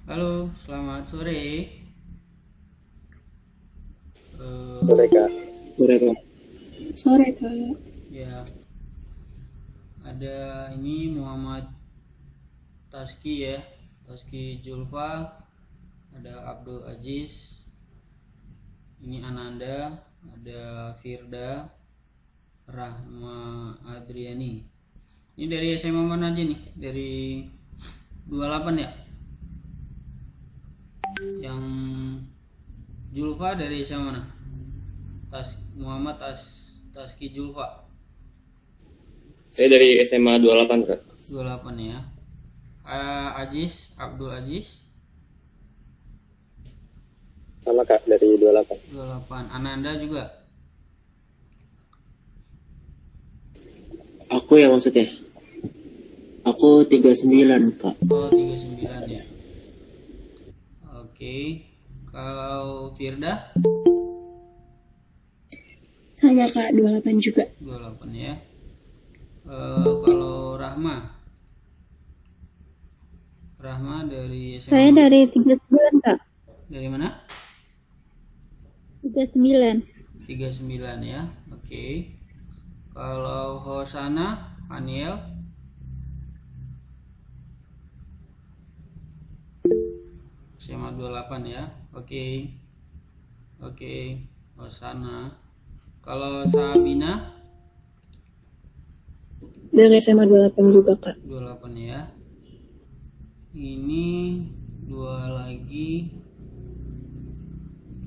Halo, selamat sore. Sore Kak. Sore Kak. Sore Kak. Ya, ada ini Muhammad Taski ya, Taski Julfa, ada Abdul Aziz, ini Ananda, ada Firda, Rahma Adriani. Ini dari SMA mana aja nih? Dari 28 ya? Yang Julfa dari SMA mana? Muhammad Taski Julfa. Saya dari SMA 28 Kak. 28 ya. Aziz, Abdul Aziz. Sama Kak, dari 28. 28. Ananda juga. Aku ya maksudnya. Aku 39 Kak. Oh, 39 ya. Oke. Kalau Firda? Sama Kak, 28 juga. 28 ya. Kalau Rahma? Rahma dari SMA. Saya dari 39 Kak. Dari mana? 39. 39 ya. Oke. Kalau Hosana, Haniel? SMA 28 ya. Oke. Oke, Hosana. Kalau Sabina? Dari SMA 28 juga Kak. 28 ya. Ini dua lagi.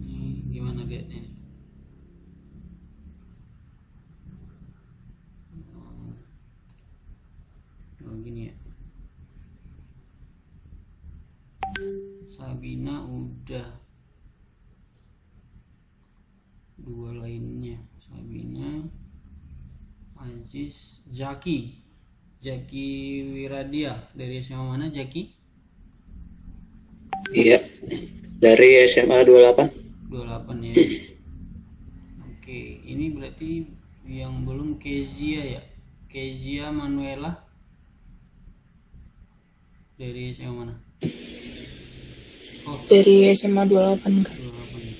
Ini gimana lihatnya? Oh, gini ya. Sabina udah. Dua lainnya Sabina, Aziz, Jaki Wiradia dari SMA mana Jaki? Iya. Dari SMA 28. 28 ya. Oke, ini berarti yang belum Kezia ya. Kezia Manuela dari SMA mana? Oh, Dari SMA 28 Kak. 28 ya.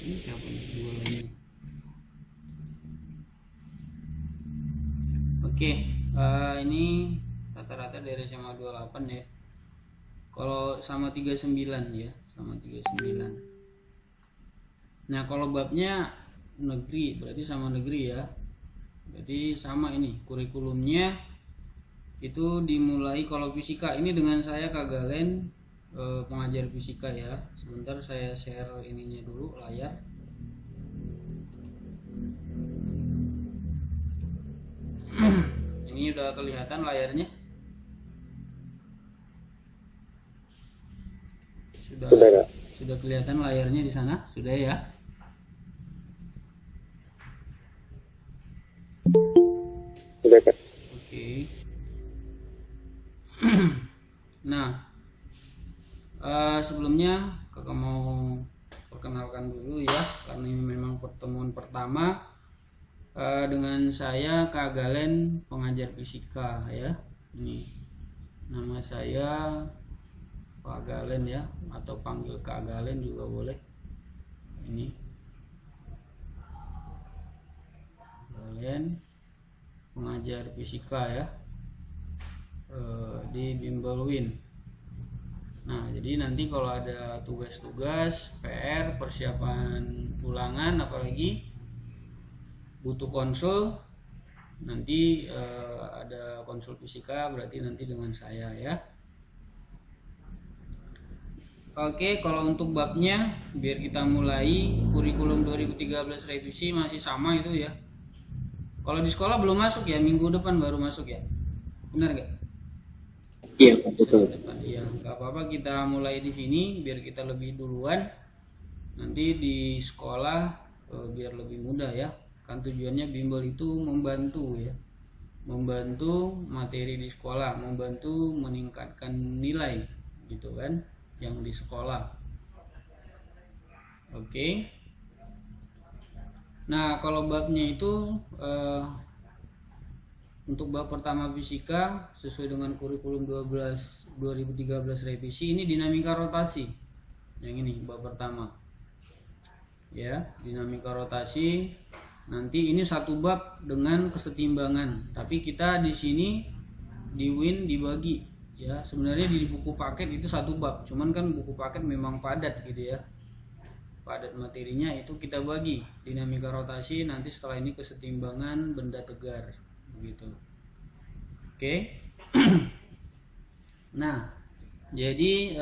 Ini siapa nih dua lainnya? Oke, ini rata-rata dari SMA 28 ya. Kalau sama 39 ya, sama 39. Nah, kalau babnya negeri, berarti sama negeri ya. Berarti sama ini, kurikulumnya itu dimulai kalau fisika ini dengan saya Kak Galen, pengajar fisika ya. Sebentar saya share ininya dulu layar. Ini udah kelihatan layarnya? Sudah kelihatan layarnya di sana? Sudah ya? Sudah Kak. Oke. Nah, sebelumnya kakak mau perkenalkan dulu ya, karena ini memang pertemuan pertama dengan saya Kak Galen, pengajar fisika ya. Ini nama saya Pak Galen ya, atau panggil Kak Galen juga boleh. Ini Galen, pengajar fisika ya, di Bimbel Win. Nah, jadi nanti kalau ada tugas-tugas, PR, persiapan ulangan, apalagi butuh konsul, nanti ada konsul fisika, berarti nanti dengan saya ya. Oke, kalau untuk babnya biar kita mulai. Kurikulum 2013 revisi masih sama itu ya. Kalau di sekolah belum masuk ya, minggu depan baru masuk ya. Benar nggak? Iya Kak, betul. Iya, nggak apa-apa kita mulai di sini biar kita lebih duluan. Nanti di sekolah biar lebih mudah ya. Kan tujuannya bimbel itu membantu ya. Membantu materi di sekolah, membantu meningkatkan nilai gitu kan yang di sekolah. Oke. Nah, kalau babnya itu untuk bab pertama fisika sesuai dengan kurikulum 2013 revisi ini dinamika rotasi. Yang ini bab pertama. Ya, dinamika rotasi. Nanti ini satu bab dengan kesetimbangan, tapi kita di sini di Win dibagi ya. Sebenarnya di buku paket itu satu bab, cuman kan buku paket memang padat gitu ya. Padat materinya, itu kita bagi dinamika rotasi, nanti setelah ini kesetimbangan benda tegar begitu. Oke. Nah, jadi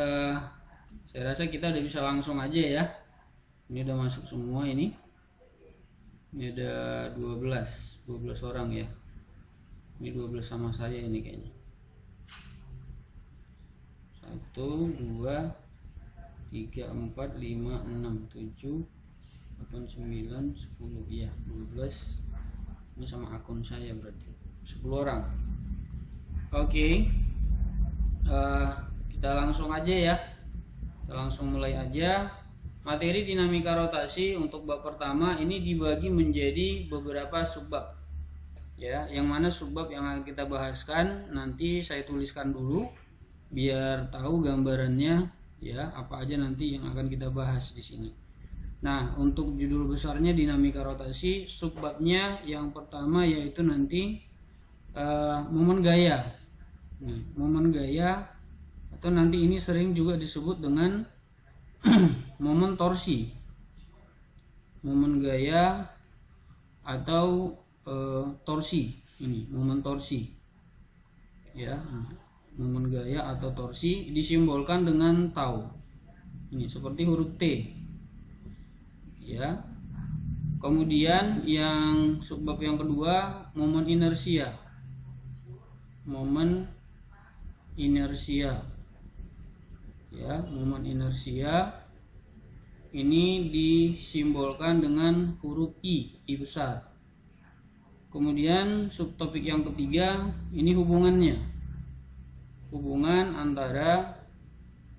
saya rasa kita udah bisa langsung aja ya. Ini udah masuk semua ini. Ini ada 12 orang ya. Ini 12 sama saya ini kayaknya. 1, 2, 3, 4, 5, 6, 7, 8, 9, 10. Iya, 12. Ini sama akun saya berarti 10 orang. Oke. Kita langsung aja ya. Kita langsung mulai aja. Materi dinamika rotasi untuk bab pertama ini dibagi menjadi beberapa subbab. Ya, yang mana subbab yang akan kita bahaskan nanti saya tuliskan dulu biar tahu gambarannya ya, apa aja nanti yang akan kita bahas di sini. Nah, untuk judul besarnya dinamika rotasi, subbabnya yang pertama yaitu nanti momen gaya. Nah, momen gaya atau nanti ini sering juga disebut dengan momen torsi, momen gaya atau torsi. Ini momen torsi ya. Momen gaya atau torsi disimbolkan dengan tau. Ini seperti huruf T ya. Kemudian yang subbab yang kedua momen inersia. Momen inersia ya, momen inersia ini disimbolkan dengan huruf I besar. Kemudian subtopik yang ketiga ini hubungannya, hubungan antara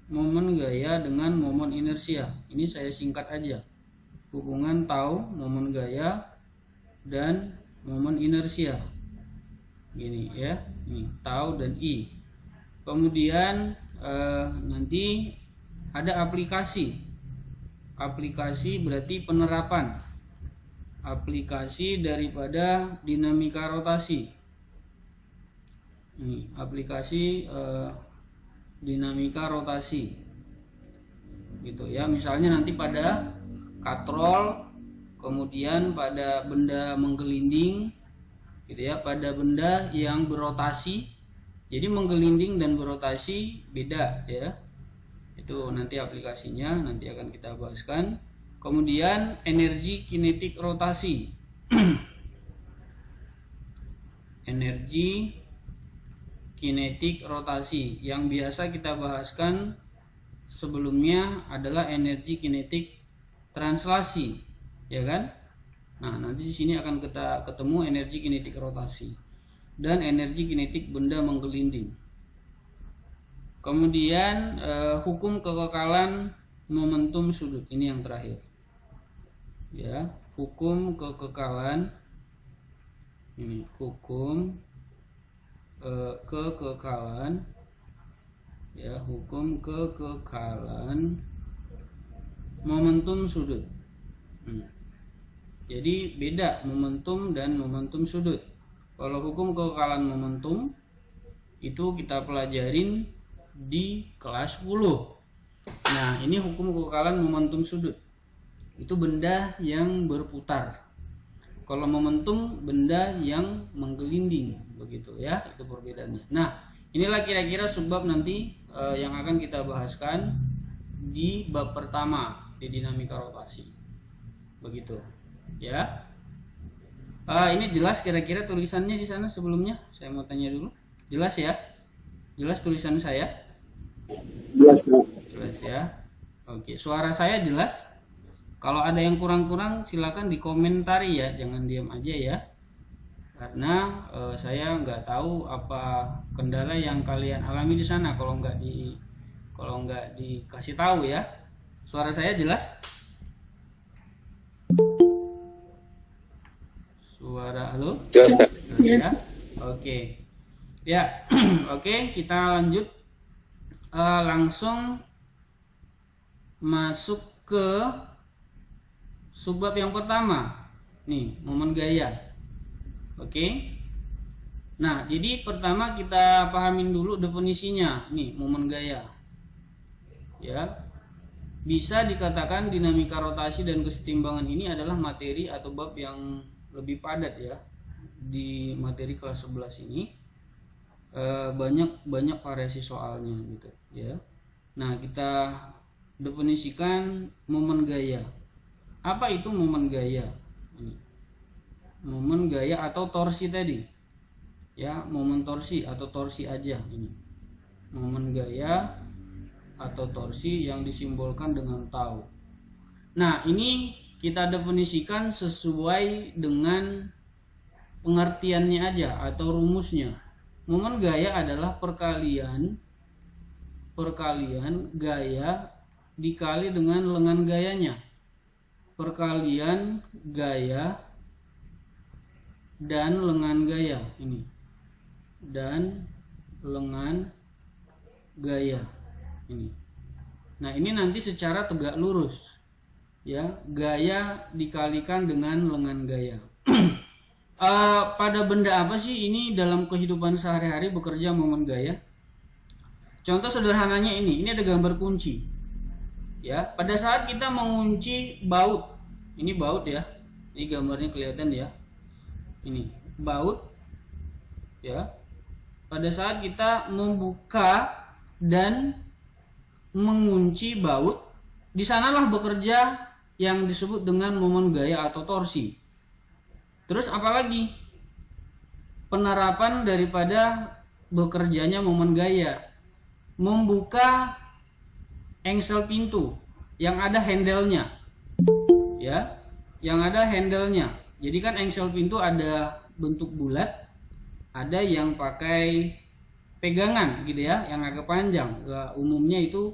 momen gaya dengan momen inersia. Ini saya singkat aja, hubungan tau, momen gaya dan momen inersia. Gini ya, ini tau dan I. Kemudian nanti ada aplikasi. Aplikasi berarti penerapan. Aplikasi daripada dinamika rotasi. Ini aplikasi dinamika rotasi. Gitu ya. Misalnya nanti pada katrol, kemudian pada benda menggelinding gitu ya, pada benda yang berotasi. Jadi menggelinding dan berotasi beda ya. Itu nanti aplikasinya nanti akan kita bahaskan. Kemudian energi kinetik rotasi. Energi kinetik rotasi yang biasa kita bahaskan sebelumnya adalah energi kinetik translasi, ya kan? Nah, nanti di sini akan kita ketemu energi kinetik rotasi dan energi kinetik benda menggelinding. Kemudian hukum kekekalan momentum sudut, ini yang terakhir. Ya, hukum kekekalan ini, hukum kekekalan ya, hukum kekekalan momentum sudut. Jadi beda momentum dan momentum sudut. Kalau hukum kekekalan momentum itu kita pelajarin di kelas 10. Nah, ini hukum kekekalan momentum sudut. Itu benda yang berputar. Kalau momentum benda yang menggelinding, begitu ya. Itu perbedaannya. Nah, inilah kira-kira subbab nanti yang akan kita bahaskan. di bab pertama di dinamika rotasi. Begitu. Ya. Ini jelas kira-kira tulisannya di sana sebelumnya? Saya mau tanya dulu. Jelas ya? Jelas tulisan saya? Jelas, Kak. Jelas ya. Oke, suara saya jelas? Kalau ada yang kurang-kurang silakan dikomentari ya, jangan diam aja ya. Karena saya nggak tahu apa kendala yang kalian alami di sana kalau nggak dikasih tahu ya. Suara saya jelas? Suara halo? Jelas, Kak. Jelas ya? Oke. Ya, oke, kita lanjut langsung masuk ke subbab yang pertama. Nih, momen gaya. Oke. Nah, jadi pertama kita pahamin dulu definisinya. Nih, momen gaya. Ya. Bisa dikatakan dinamika rotasi dan kesetimbangan ini adalah materi atau bab yang lebih padat ya. Di materi kelas 11 ini banyak variasi soalnya gitu ya. Nah, kita definisikan momen gaya. Apa itu momen gaya? Ini. Momen gaya atau torsi tadi. Ya, momen torsi atau torsi aja ini. Momen gaya atau torsi yang disimbolkan dengan tau. Nah, ini kita definisikan sesuai dengan pengertiannya aja atau rumusnya. Momen gaya adalah perkalian gaya dikali dengan lengan gayanya. Perkalian gaya dan lengan gaya ini. Dan lengan gaya ini. Nah, ini nanti secara tegak lurus. Ya, gaya dikalikan dengan lengan gaya. Pada benda apa sih ini dalam kehidupan sehari-hari bekerja momen gaya? Contoh sederhananya ini ada gambar kunci. Ya, pada saat kita mengunci baut, ini baut ya, ini gambarnya kelihatan ya, ini baut, ya. Pada saat kita membuka dan mengunci baut, di sanalah bekerja yang disebut dengan momen gaya atau torsi. Terus apalagi penerapan daripada bekerjanya momen gaya? Membuka engsel pintu yang ada handle-nya, ya, yang ada handle-nya. Jadi kan engsel pintu ada bentuk bulat, ada yang pakai pegangan gitu ya, yang agak panjang. Umumnya itu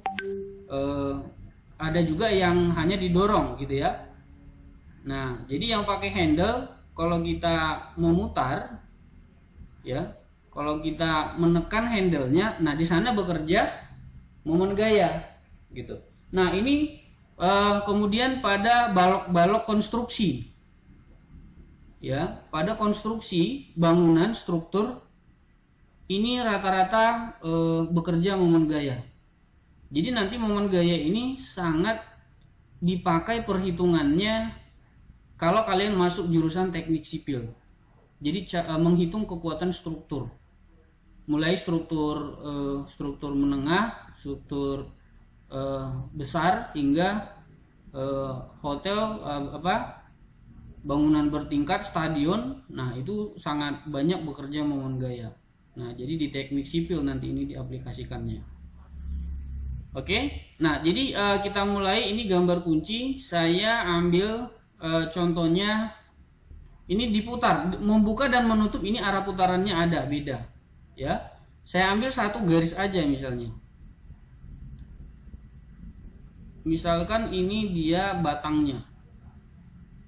ada juga yang hanya didorong gitu ya. Nah, jadi yang pakai handle kalau kita memutar, ya, kalau kita menekan handle-nya, nah di sana bekerja momen gaya, gitu. Nah ini kemudian pada balok-balok konstruksi, ya, pada konstruksi bangunan struktur ini rata-rata bekerja momen gaya. Jadi nanti momen gaya ini sangat dipakai perhitungannya kalau kalian masuk jurusan teknik sipil. Jadi menghitung kekuatan struktur, mulai struktur menengah, struktur besar hingga hotel, bangunan bertingkat, stadion. Nah itu sangat banyak bekerja momen gaya. Nah jadi di teknik sipil nanti ini diaplikasikannya. Oke, nah jadi kita mulai. Ini gambar kunci. Saya ambil contohnya. Ini diputar, membuka dan menutup, ini arah putarannya ada beda, ya. Saya ambil satu garis aja misalnya. Misalkan ini dia batangnya,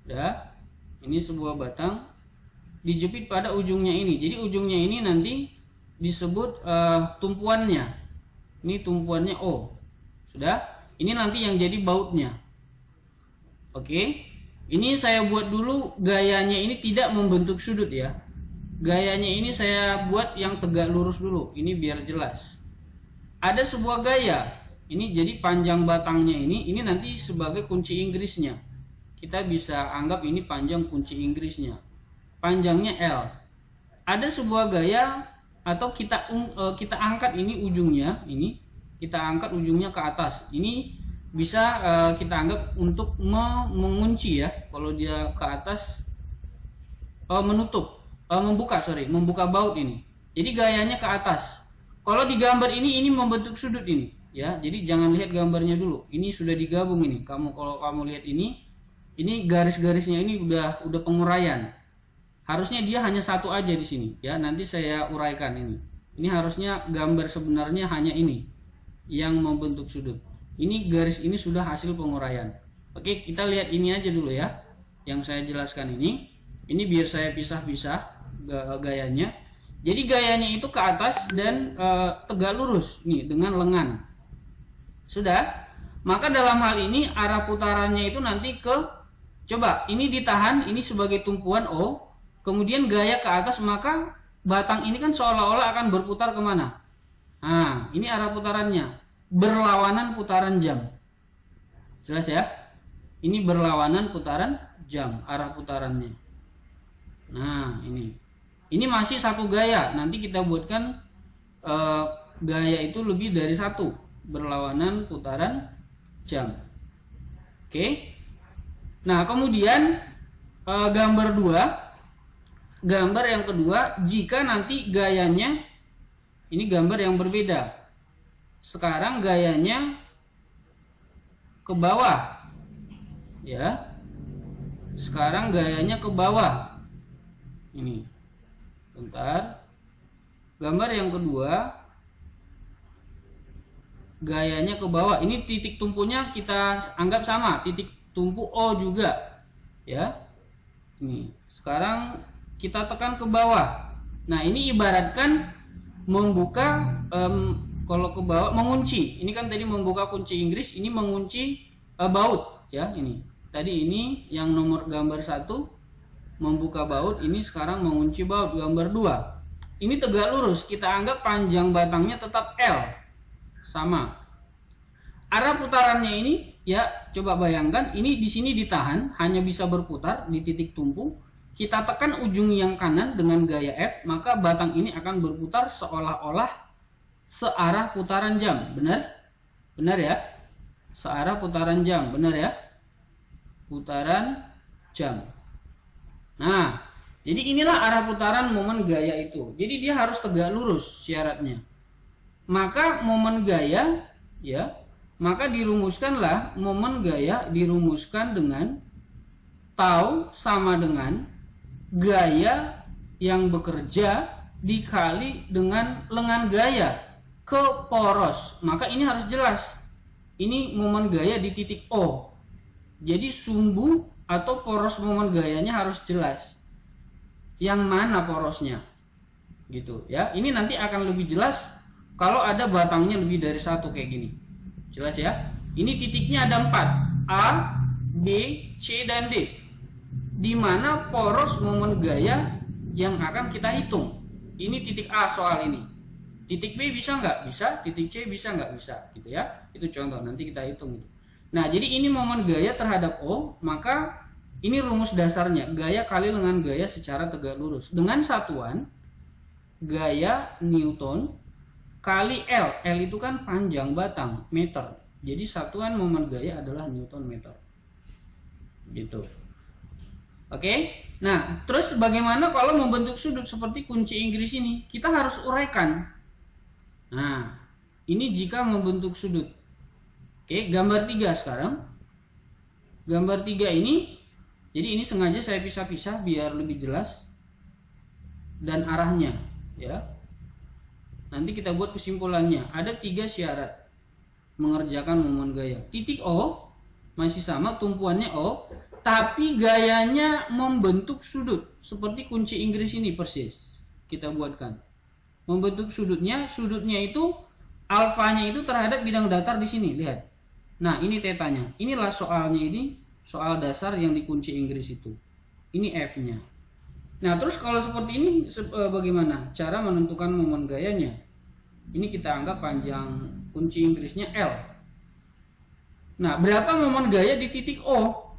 ya. Ini sebuah batang dijepit pada ujungnya ini. Jadi ujungnya ini nanti disebut tumpuannya. Ini tumpuannya O. Sudah? Ini nanti yang jadi bautnya. Oke. Ini saya buat dulu gayanya ini tidak membentuk sudut ya. Gayanya ini saya buat yang tegak lurus dulu. Ini biar jelas. Ada sebuah gaya. Ini jadi panjang batangnya ini nanti sebagai kunci Inggrisnya. Kita bisa anggap ini panjang kunci Inggrisnya. Panjangnya L. Ada sebuah gaya atau kita angkat ini ujungnya, ini kita angkat ujungnya ke atas. Ini bisa kita anggap untuk mengunci ya. Kalau dia ke atas membuka baut ini. Jadi gayanya ke atas. Kalau di gambar ini membentuk sudut ini ya. Jadi jangan lihat gambarnya dulu. Ini sudah digabung ini. Kalau kamu lihat ini garis-garisnya ini udah penguraian. Harusnya dia hanya satu aja di sini ya. Nanti saya uraikan ini. Ini harusnya gambar sebenarnya hanya ini yang membentuk sudut. Ini garis ini sudah hasil penguraian. Oke, kita lihat ini aja dulu ya. Yang saya jelaskan ini. Ini biar saya pisah-pisah gayanya. Jadi gayanya itu ke atas dan tegak lurus nih dengan lengan. Sudah? Maka dalam hal ini arah putarannya itu nanti coba ini ditahan, ini sebagai tumpuan O, kemudian gaya ke atas, maka batang ini kan seolah-olah akan berputar kemana? Nah, ini arah putarannya, berlawanan putaran jam. Jelas ya? Ini berlawanan putaran jam, arah putarannya. Nah, ini masih satu gaya. Nanti kita buatkan gaya itu lebih dari satu, berlawanan putaran jam. Oke. Nah, kemudian gambar yang kedua, jika nanti gayanya ini gambar yang berbeda. Sekarang gayanya ke bawah. Ya. Sekarang gayanya ke bawah. Ini. Bentar. Gambar yang kedua, gayanya ke bawah. Ini titik tumpunya kita anggap sama, titik tumpu O juga ya. Ini sekarang kita tekan ke bawah. Nah, ini ibaratkan membuka kalau ke bawah mengunci. Ini kan tadi membuka kunci Inggris, ini mengunci baut ya. Ini tadi ini yang nomor gambar 1 membuka baut, ini sekarang mengunci baut gambar 2. Ini tegak lurus, kita anggap panjang batangnya tetap L sama. Arah putarannya ini ya, coba bayangkan ini di sini ditahan, hanya bisa berputar di titik tumpu. Kita tekan ujung yang kanan dengan gaya F, maka batang ini akan berputar seolah-olah searah putaran jam. Benar? Benar ya? Searah putaran jam, benar ya? Putaran jam. Nah, jadi inilah arah putaran momen gaya itu. Jadi dia harus tegak lurus syaratnya. Maka momen gaya ya, maka dirumuskanlah momen gaya dirumuskan dengan tau sama dengan gaya yang bekerja dikali dengan lengan gaya ke poros. Maka ini harus jelas. Ini momen gaya di titik O. Jadi sumbu atau poros momen gayanya harus jelas. Yang mana porosnya? Gitu ya. Ini nanti akan lebih jelas kalau ada batangnya lebih dari satu kayak gini. Jelas ya? Ini titiknya ada 4. A, B, C, dan D. Di mana poros momen gaya yang akan kita hitung. Ini titik A soal ini. Titik B bisa nggak? Bisa. Titik C bisa nggak? Bisa. Gitu ya. Itu contoh. Nanti kita hitung itu. Nah, jadi ini momen gaya terhadap O. Maka ini rumus dasarnya. Gaya kali dengan gaya secara tegak lurus. Dengan satuan gaya Newton kali L. L itu kan panjang batang, meter. Jadi satuan momen gaya adalah Newton meter. Gitu. Oke. Nah, terus bagaimana kalau membentuk sudut seperti kunci Inggris ini? Kita harus uraikan. Nah, ini jika membentuk sudut. Oke, gambar 3 sekarang. Gambar 3 ini, jadi ini sengaja saya pisah-pisah biar lebih jelas. Dan arahnya, ya. Nanti kita buat kesimpulannya. Ada 3 syarat mengerjakan momen gaya. Titik O masih sama, tumpuannya O, tapi gayanya membentuk sudut seperti kunci Inggris ini persis. Kita buatkan. Membentuk sudutnya itu alfanya itu terhadap bidang datar di sini, lihat. Nah, ini tetanya. Inilah soalnya ini, soal dasar yang dikunci Inggris itu. Ini F-nya. Nah, terus kalau seperti ini bagaimana cara menentukan momen gayanya? Ini kita anggap panjang kunci Inggrisnya L. Nah, berapa momen gaya di titik O?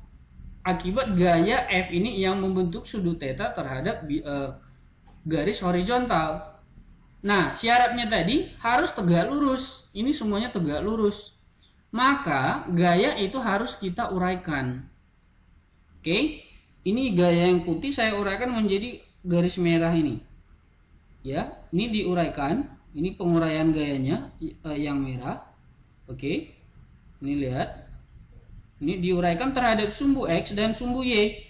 Akibat gaya F ini yang membentuk sudut theta terhadap garis horizontal. Nah, syaratnya tadi harus tegak lurus. Ini semuanya tegak lurus. maka gaya itu harus kita uraikan. Oke, ini gaya yang putih saya uraikan menjadi garis merah ini. Ya, ini diuraikan, ini penguraian gayanya yang merah. Oke, ini lihat, ini diuraikan terhadap sumbu X dan sumbu Y.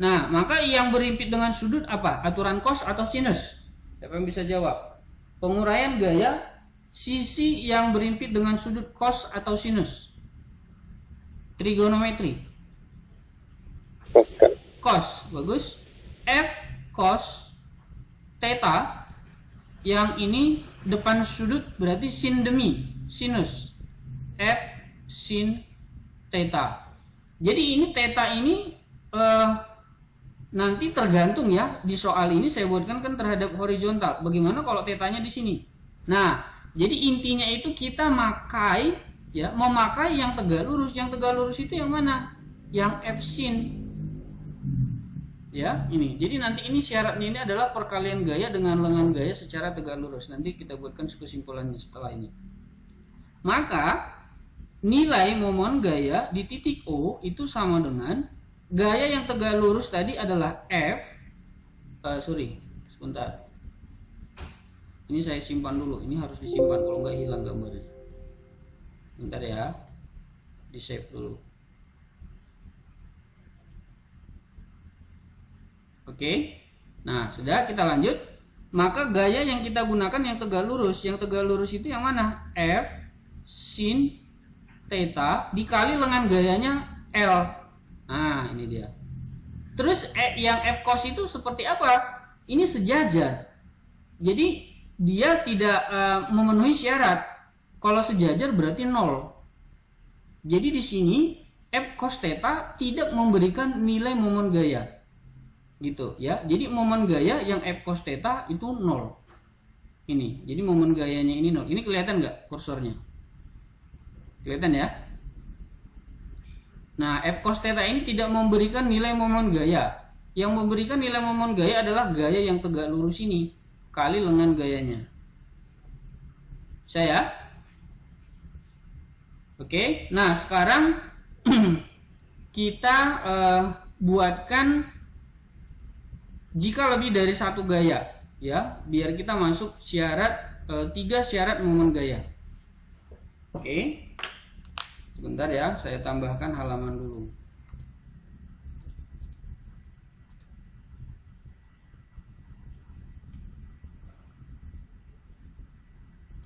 Nah, maka yang berimpit dengan sudut apa? Aturan cos atau sinus? Siapa yang bisa jawab? Penguraian gaya sisi yang berimpit dengan sudut cos atau sinus. Trigonometri. Cos, Kak. Cos, bagus. F cos theta, yang ini depan sudut berarti sin demi sinus. F sin theta. Jadi ini theta ini nanti tergantung ya, di soal ini saya buatkan kan terhadap horizontal. Bagaimana kalau tetanya di sini? Nah, jadi intinya itu kita memakai yang tegak lurus. Yang tegak lurus itu yang mana? Yang F sin. Ya, ini. Jadi nanti ini syaratnya ini adalah perkalian gaya dengan lengan gaya secara tegak lurus. Nanti kita buatkan kesimpulannya setelah ini. Maka nilai momen gaya di titik O itu sama dengan gaya yang tegak lurus tadi adalah F. Sebentar. Ini saya simpan dulu. Ini harus disimpan, kalau nggak hilang gambarnya. Bentar ya. Di save dulu. Oke. Nah, sudah, kita lanjut. Maka gaya yang kita gunakan yang tegak lurus. Yang tegak lurus itu yang mana? F sin theta dikali lengan gayanya L. Nah, ini dia. Terus yang F cos itu seperti apa? Ini sejajar. Jadi dia tidak memenuhi syarat. Kalau sejajar berarti 0. Jadi di sini F cos theta tidak memberikan nilai momen gaya. Gitu ya. Jadi momen gaya yang F cos theta itu 0. Ini. Jadi momen gayanya ini 0. Ini kelihatan nggak kursornya? Kelihatan ya? Nah, F cos theta ini tidak memberikan nilai momen gaya. Yang memberikan nilai momen gaya adalah gaya yang tegak lurus ini kali lengan gayanya. Saya. Oke. Nah, sekarang kita buatkan jika lebih dari satu gaya, ya, biar kita masuk syarat 3 syarat momen gaya. Oke. Sebentar ya, saya tambahkan halaman dulu.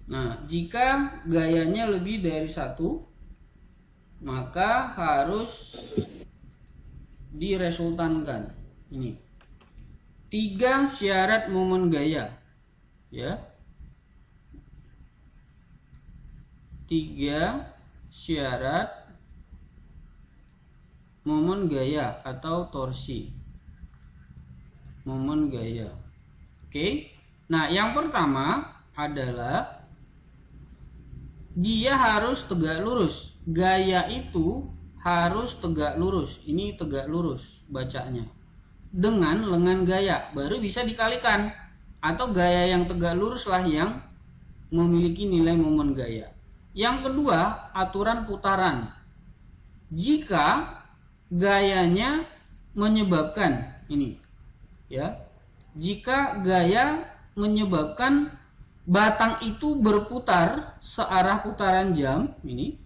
Nah, jika gayanya lebih dari 1, maka harus diresultankan. Ini 3 syarat momen gaya, ya. 3 syarat momen gaya atau torsi momen gaya. Oke. Nah, yang pertama adalah dia harus tegak lurus. Gaya itu harus tegak lurus. Ini tegak lurus bacanya. Dengan lengan gaya baru bisa dikalikan, atau gaya yang tegak lurus lah yang memiliki nilai momen gaya. Yang kedua, aturan putaran. Jika gayanya menyebabkan ini, ya. Jika gaya menyebabkan batang itu berputar searah putaran jam ini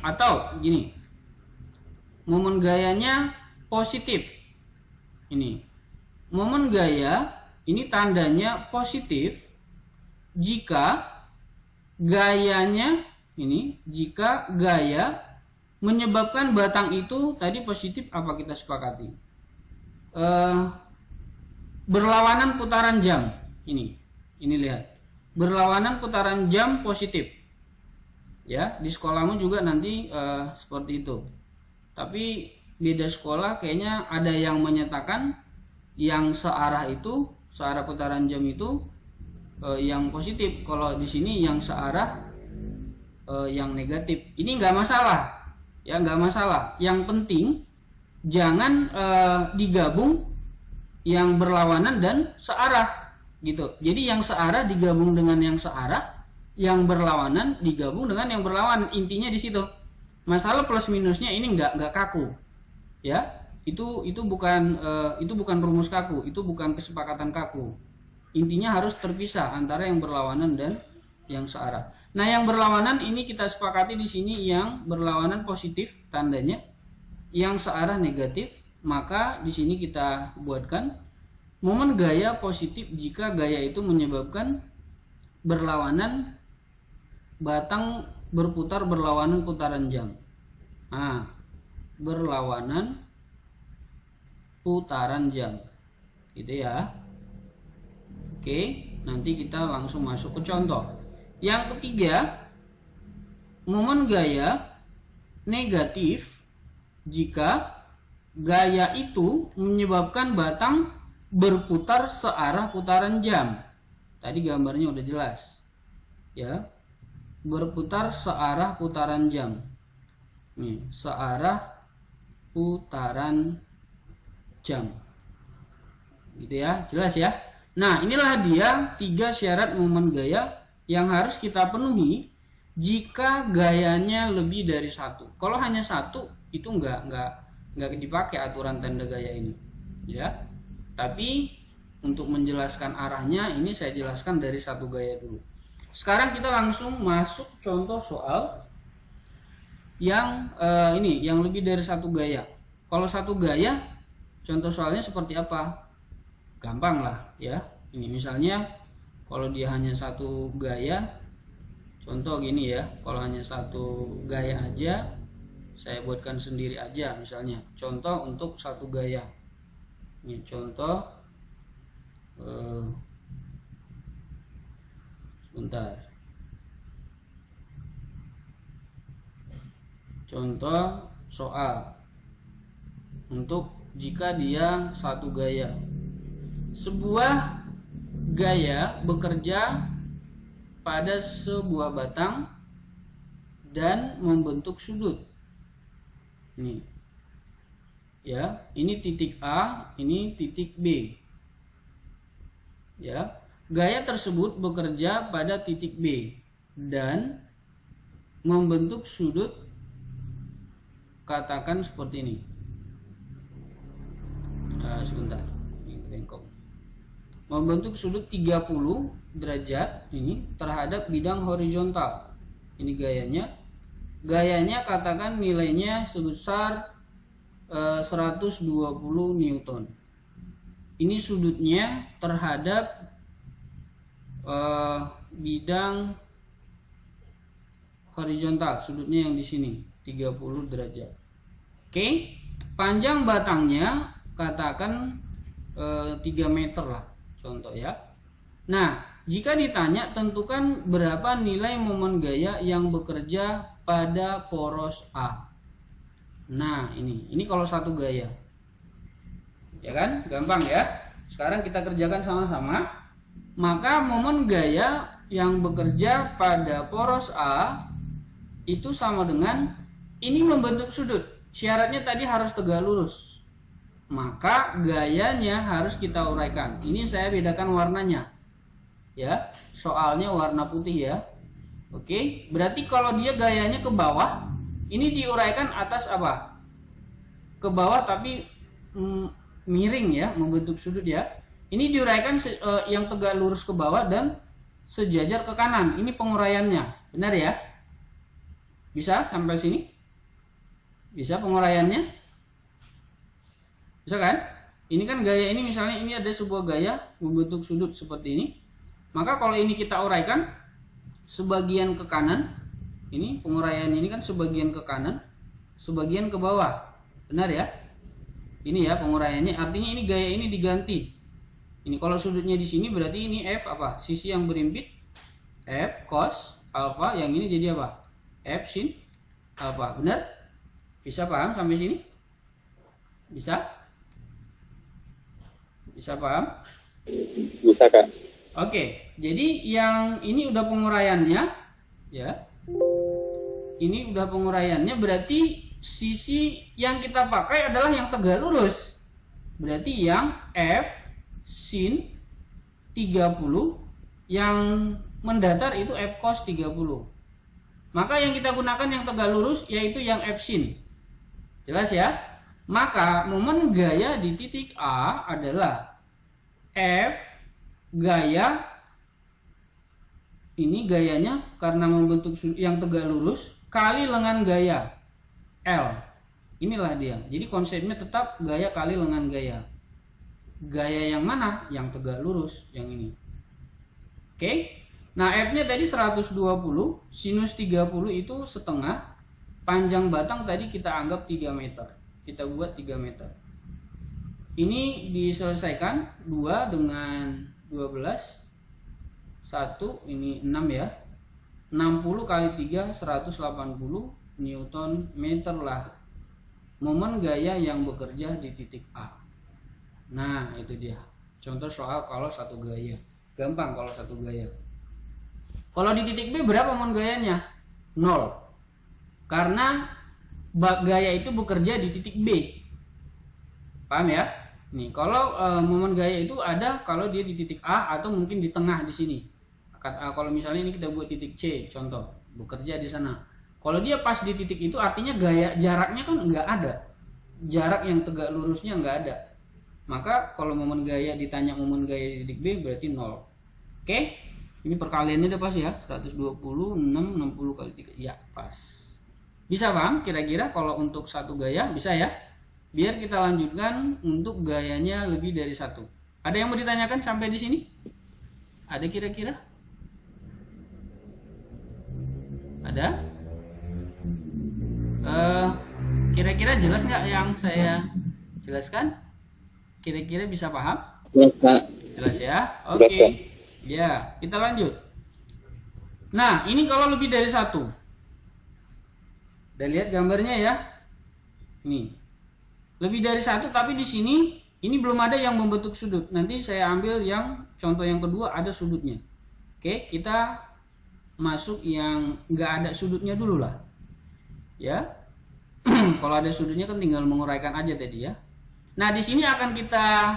atau gini. Momen gayanya positif. Ini. Momen gaya ini tandanya positif jika gayanya ini, jika gaya menyebabkan batang itu tadi positif, apa kita sepakati? Berlawanan putaran jam. Ini lihat. Berlawanan putaran jam positif. Ya, di sekolahmu juga nanti seperti itu. Tapi beda sekolah kayaknya ada yang menyatakan yang searah itu, searah putaran jam itu yang positif. Kalau di sini yang searah yang negatif. Ini nggak masalah, ya, nggak masalah. Yang penting jangan digabung yang berlawanan dan searah, gitu. Jadi yang searah digabung dengan yang searah, yang berlawanan digabung dengan yang berlawanan. Intinya di situ. Masalah plus minusnya ini nggak kaku, ya. Itu bukan rumus kaku, itu bukan kesepakatan kaku. Intinya harus terpisah antara yang berlawanan dan yang searah. Nah, yang berlawanan ini kita sepakati di sini yang berlawanan positif tandanya, yang searah negatif. Maka di sini kita buatkan momen gaya positif jika gaya itu menyebabkan berlawanan batang berputar berlawanan putaran jam. Nah, berlawanan putaran jam, gitu ya. Oke, nanti kita langsung masuk ke contoh. Yang ketiga, momen gaya negatif jika gaya itu menyebabkan batang berputar searah putaran jam. Tadi gambarnya udah jelas, ya. Berputar searah putaran jam. Nih, searah putaran jam. Gitu ya, jelas ya. Nah, inilah dia 3 syarat momen gaya yang harus kita penuhi jika gayanya lebih dari 1. Kalau hanya 1 itu nggak dipakai aturan tanda gaya ini, ya. Tapi untuk menjelaskan arahnya ini saya jelaskan dari 1 gaya dulu. Sekarang kita langsung masuk contoh soal yang ini yang lebih dari 1 gaya. Kalau 1 gaya, contoh soalnya seperti apa? Gampang lah, ya. Ini misalnya kalau dia hanya 1 gaya, contoh gini ya. Kalau hanya 1 gaya aja, saya buatkan sendiri aja. Misalnya contoh untuk 1 gaya. Ini contoh. Sebentar. Contoh soal untuk jika dia 1 gaya. Sebuah gaya bekerja pada sebuah batang dan membentuk sudut. Nih. Ya, ini titik A, ini titik B. Ya. Gaya tersebut bekerja pada titik B dan membentuk sudut, katakan seperti ini. Sebentar, ini bengkok. Membentuk sudut 30 derajat ini terhadap bidang horizontal. Ini gayanya. Gayanya katakan nilainya sebesar 120 Newton. Ini sudutnya terhadap bidang horizontal, sudutnya yang di sini 30 derajat. Oke, panjang batangnya katakan 3 meter lah, contoh ya. Nah, jika ditanya tentukan berapa nilai momen gaya yang bekerja pada poros A. Nah, ini kalau 1 gaya. Ya kan? Gampang ya. Sekarang kita kerjakan sama-sama. Maka momen gaya yang bekerja pada poros A itu sama dengan ini membentuk sudut. Syaratnya tadi harus tegak lurus. Maka gayanya harus kita uraikan. Ini saya bedakan warnanya. Ya, soalnya warna putih ya. Oke, berarti kalau dia gayanya ke bawah, ini diuraikan atas apa? Ke bawah tapi miring ya, membentuk sudut ya. Ini diuraikan yang tegak lurus ke bawah dan sejajar ke kanan. Ini penguraiannya, benar ya? Bisa sampai sini? Bisa penguraiannya? Bisa kan? Ini kan gaya ini, misalnya ini ada sebuah gaya membentuk sudut seperti ini. Maka kalau ini kita uraikan sebagian ke kanan, ini penguraian ini kan sebagian ke kanan, sebagian ke bawah. Benar ya? Ini ya penguraiannya, artinya ini gaya ini diganti. Ini kalau sudutnya di sini berarti ini F apa? Sisi yang berimpit F cos alfa, yang ini jadi apa? F sin alfa. Benar? Bisa paham sampai sini? Bisa? Bisa paham? Bisa, Kak. Oke, jadi yang ini udah penguraiannya ya. Ini udah penguraiannya, berarti sisi yang kita pakai adalah yang tegak lurus. Berarti yang F sin 30 yang mendatar itu F cos 30. Maka yang kita gunakan yang tegak lurus yaitu yang F sin. Jelas ya? Maka momen gaya di titik A adalah F gaya, ini gayanya karena membentuk yang tegak lurus, kali lengan gaya L. Inilah dia. Jadi konsepnya tetap gaya kali lengan gaya. Gaya yang mana? Yang tegak lurus, yang ini. Oke. Nah, F-nya tadi 120, sinus 30 itu setengah. Panjang batang tadi kita anggap 3 meter. Kita buat 3 meter. Ini diselesaikan 2 dengan 12. 1 ini 6 ya. 60 kali 3 180 Newton meter lah momen gaya yang bekerja di titik A. Nah, itu dia. Contoh soal kalau satu gaya. Gampang kalau satu gaya. Kalau di titik B berapa momen gayanya? 0. Karena gaya itu bekerja di titik B. Paham ya? Nih, kalau momen gaya itu ada kalau dia di titik A atau mungkin di tengah di sini. Kalau misalnya ini kita buat titik C, contoh, bekerja di sana. Kalau dia pas di titik itu artinya gaya jaraknya kan nggak ada. Jarak yang tegak lurusnya nggak ada. Maka kalau momen gaya ditanya momen gaya di titik B berarti 0. Oke? Ini perkaliannya udah pas ya. 120, 60 kali 3. Ya, pas. Bisa paham kira-kira kalau untuk satu gaya? Bisa ya? Biar kita lanjutkan untuk gayanya lebih dari satu. Ada yang mau ditanyakan sampai di sini? Ada kira-kira? Ada? Kira-kira jelas nggak yang saya jelaskan? Kira-kira bisa paham? Jelas, Pak. Jelas ya? Oke. Ya, kita lanjut. Nah, ini kalau lebih dari satu. Udah lihat gambarnya ya? Nih. Lebih dari satu, tapi di sini ini belum ada yang membentuk sudut. Nanti saya ambil yang contoh yang kedua ada sudutnya. Oke, kita masuk yang nggak ada sudutnya dulu lah. Ya. Kalau ada sudutnya kan tinggal menguraikan aja tadi ya. Nah, di sini akan kita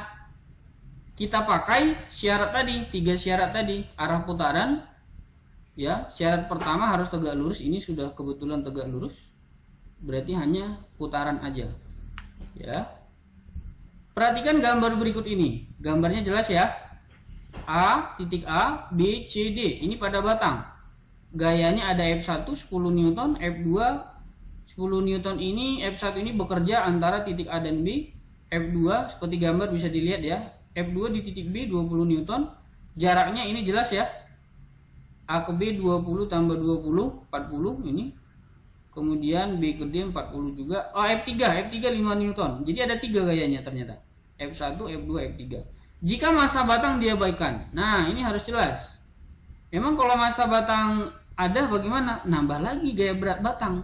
pakai syarat tadi, 3 syarat tadi, arah putaran. Ya, syarat pertama harus tegak lurus. Ini sudah kebetulan tegak lurus. Berarti hanya putaran aja. Ya. Perhatikan gambar berikut ini. Gambarnya jelas ya. A, titik A, B, C, D. Ini pada batang. Gayanya ada F1 10 Newton, F2 10 Newton ini, F1 ini bekerja antara titik A dan B. F2 seperti gambar bisa dilihat ya. F2 di titik B 20 Newton. Jaraknya ini jelas ya. A ke B 20 tambah 20 40 ini. Kemudian B ke D 40 juga. Oh, F3 5 Newton. Jadi ada 3 gayanya ternyata. F1, F2, F3. Jika massa batang diabaikan. Nah, ini harus jelas. Memang kalau massa batang ada bagaimana? Nambah lagi gaya berat batang.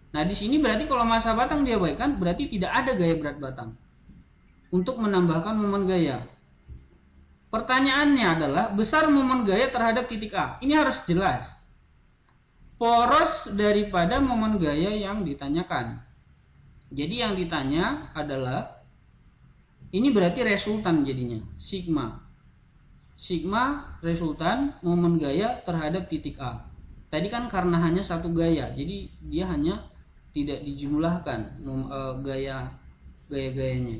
Nah, di sini berarti kalau massa batang diabaikan berarti tidak ada gaya berat batang. Untuk menambahkan momen gaya. Pertanyaannya adalah besar momen gaya terhadap titik A. Ini harus jelas. Poros daripada momen gaya yang ditanyakan. Jadi yang ditanya adalah ini berarti resultan jadinya, sigma. Sigma resultan momen gaya terhadap titik A. Tadi kan karena hanya satu gaya, jadi dia hanya tidak dijumlahkan gaya-gayanya.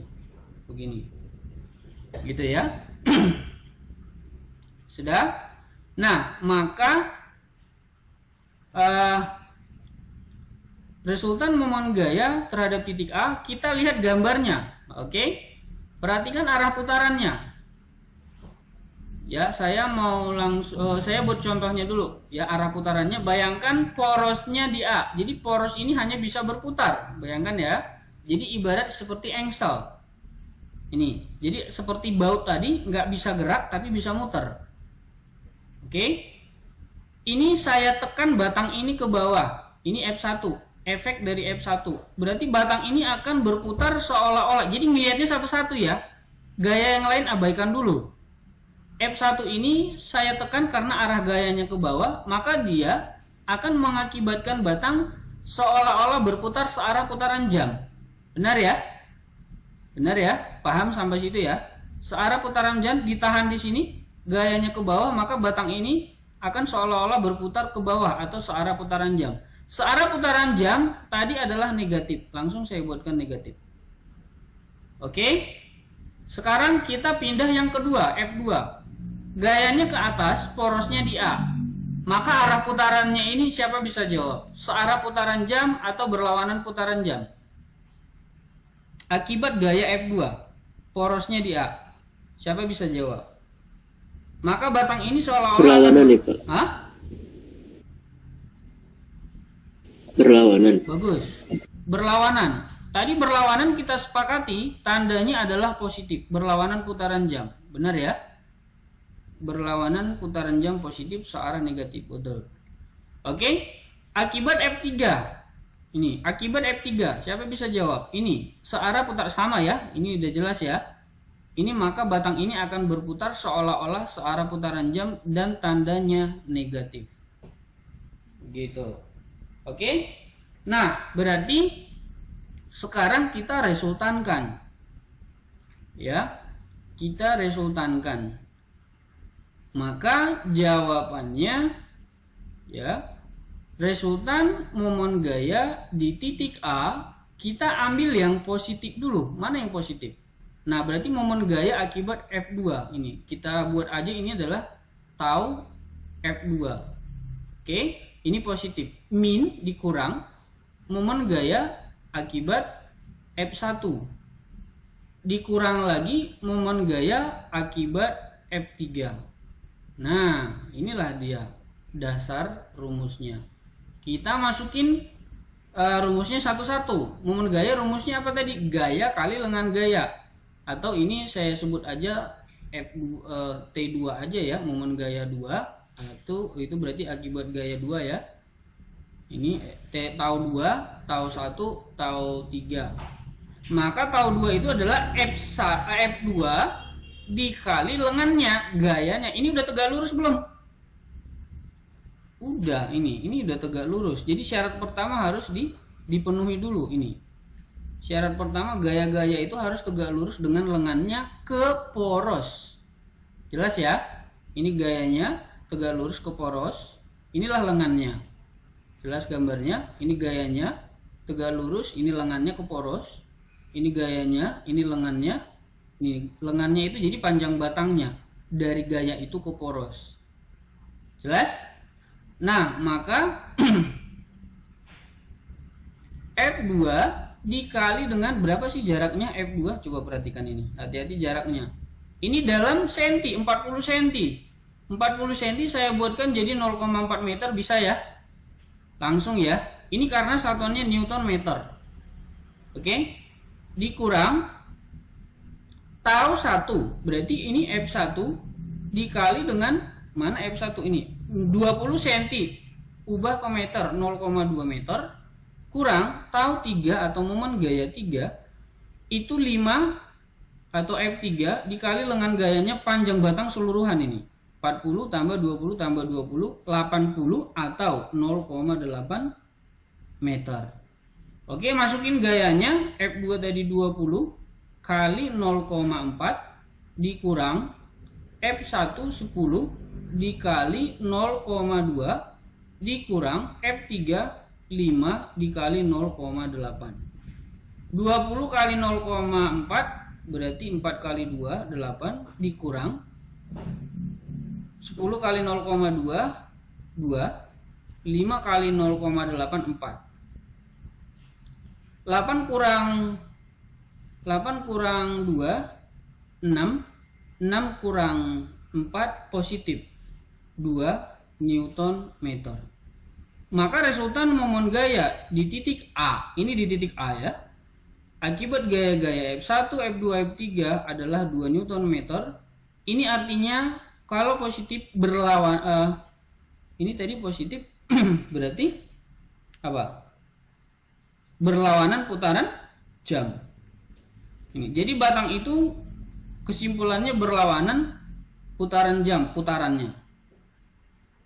Begini. Gitu ya. Sudah? Nah, maka resultan momen gaya terhadap titik A, kita lihat gambarnya. Oke? Perhatikan arah putarannya. Ya, saya mau langsung saya buat contohnya dulu. Ya, arah putarannya. Bayangkan porosnya di A. Jadi poros ini hanya bisa berputar. Bayangkan ya. Jadi ibarat seperti engsel. Ini. Jadi seperti baut tadi, nggak bisa gerak tapi bisa muter. Oke? Ini saya tekan batang ini ke bawah. Ini F1. Efek dari F1. Berarti batang ini akan berputar seolah-olah. Jadi ngelihatnya satu-satu ya. Gaya yang lain abaikan dulu. F1 ini saya tekan karena arah gayanya ke bawah, maka dia akan mengakibatkan batang seolah-olah berputar searah putaran jam. Benar ya? Benar ya? Paham sampai situ ya? Searah putaran jam ditahan di sini, gayanya ke bawah, maka batang ini akan seolah-olah berputar ke bawah atau searah putaran jam. Searah putaran jam tadi adalah negatif. Langsung saya buatkan negatif. Oke. Sekarang kita pindah yang kedua, F2. Gayanya ke atas, porosnya di A. Maka arah putarannya ini siapa bisa jawab? Searah putaran jam atau berlawanan putaran jam? Akibat gaya F2, porosnya di A. Siapa bisa jawab? Maka batang ini seolah-olah Berlawanan nih Pak. Hah? Berlawanan. Bagus. Berlawanan. Tadi berlawanan kita sepakati tandanya adalah positif. Berlawanan putaran jam. Benar ya? Berlawanan putaran jam positif searah negatif. Betul. Oke. Akibat F3. Ini akibat F3. Siapa bisa jawab? Ini searah putar sama ya. Ini udah jelas ya. Ini maka batang ini akan berputar seolah-olah searah putaran jam dan tandanya negatif. Gitu. Oke. Nah, berarti sekarang kita resultankan. Ya. Kita resultankan. Maka jawabannya ya, resultan momen gaya di titik A kita ambil yang positif dulu. Mana yang positif? Nah, berarti momen gaya akibat F2 ini. Kita buat aja ini adalah tau F2. Oke, ini positif. Min dikurang momen gaya akibat F1. Dikurang lagi momen gaya akibat F3. Nah, inilah dia dasar rumusnya. Kita masukin rumusnya satu-satu. Momen gaya rumusnya apa tadi? Gaya kali lengan gaya. Atau ini saya sebut aja T2 aja ya, momen gaya 2. Itu berarti akibat gaya 2 ya. Ini tau 2, tau 1, tau 3. Maka tau 2 itu adalah F2 dikali lengannya, gayanya. Ini udah tegak lurus belum? Udah, ini udah tegak lurus. Jadi syarat pertama harus dipenuhi dulu ini. Syarat pertama gaya-gaya itu harus tegak lurus dengan lengannya ke poros. Jelas ya? Ini gayanya tegak lurus ke poros. Inilah lengannya. Jelas gambarnya? Ini gayanya tegak lurus, ini lengannya ke poros. Ini gayanya, ini lengannya. Ini lengannya itu jadi panjang batangnya dari gaya itu ke poros. Jelas? Nah, maka F2 dikali dengan berapa sih jaraknya F2? Coba perhatikan ini. Hati-hati jaraknya. Ini dalam senti, 40 cm. 40 cm saya buatkan jadi 0,4 meter bisa ya? Langsung ya. Ini karena satuannya Newton meter. Oke? Dikurang tau 1. Berarti ini F1 dikali dengan mana F1 ini? 20 cm. Ubah ke meter, 0,2 meter. Kurang tau 3 atau momen gaya 3 itu 5 atau F3 dikali lengan gayanya panjang batang seluruhan ini 40 tambah 20 tambah 20 80 atau 0,8 meter. Oke, masukin gayanya F2 tadi 20 kali 0,4 dikurang F1 10 dikali 0,2 dikurang F3 5 dikali 0,8. 20 kali 0,4 berarti 4 kali 2 8 dikurang 10 kali 0,2 2 5 kali 0,8 4. 8 kurang 2 6 6 kurang 4 positif 2 Newton meter. Maka resultan momen gaya di titik A, ini di titik A ya, akibat gaya-gaya F1, F2, F3 adalah 2 Newton meter. Ini artinya kalau positif berlawan, ini tadi positif berarti apa? Berlawanan putaran jam. Ini. Jadi batang itu kesimpulannya berlawanan putaran jam, putarannya.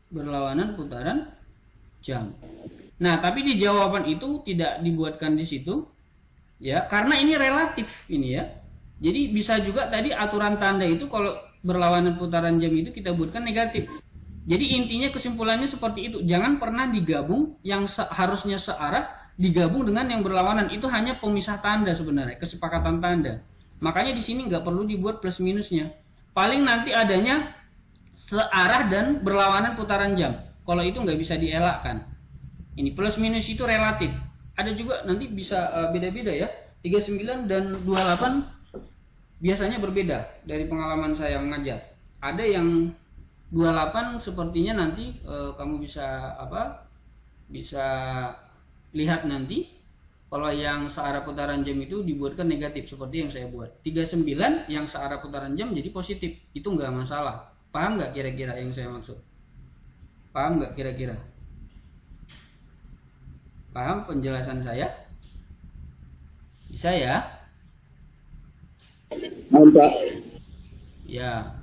Berlawanan putaran jam. Nah, tapi di jawaban itu tidak dibuatkan di situ ya, karena ini relatif ini ya. Jadi bisa juga tadi aturan tanda itu kalau berlawanan putaran jam itu kita buatkan negatif. Jadi intinya kesimpulannya seperti itu. Jangan pernah digabung yang harusnya searah digabung dengan yang berlawanan. Itu hanya pemisah tanda sebenarnya, kesepakatan tanda. Makanya di sini nggak perlu dibuat plus minusnya. Paling nanti adanya searah dan berlawanan putaran jam. Kalau itu nggak bisa dielakkan. Ini plus minus itu relatif. Ada juga nanti bisa beda-beda ya. 39 dan 28 biasanya berbeda dari pengalaman saya mengajar. Ada yang 28 sepertinya nanti kamu bisa bisa lihat nanti kalau yang searah putaran jam itu dibuatkan negatif seperti yang saya buat. 39 yang searah putaran jam jadi positif, itu nggak masalah. Paham nggak kira-kira yang saya maksud? Paham nggak kira-kira? Paham penjelasan saya? Bisa ya? Mantap. Ya.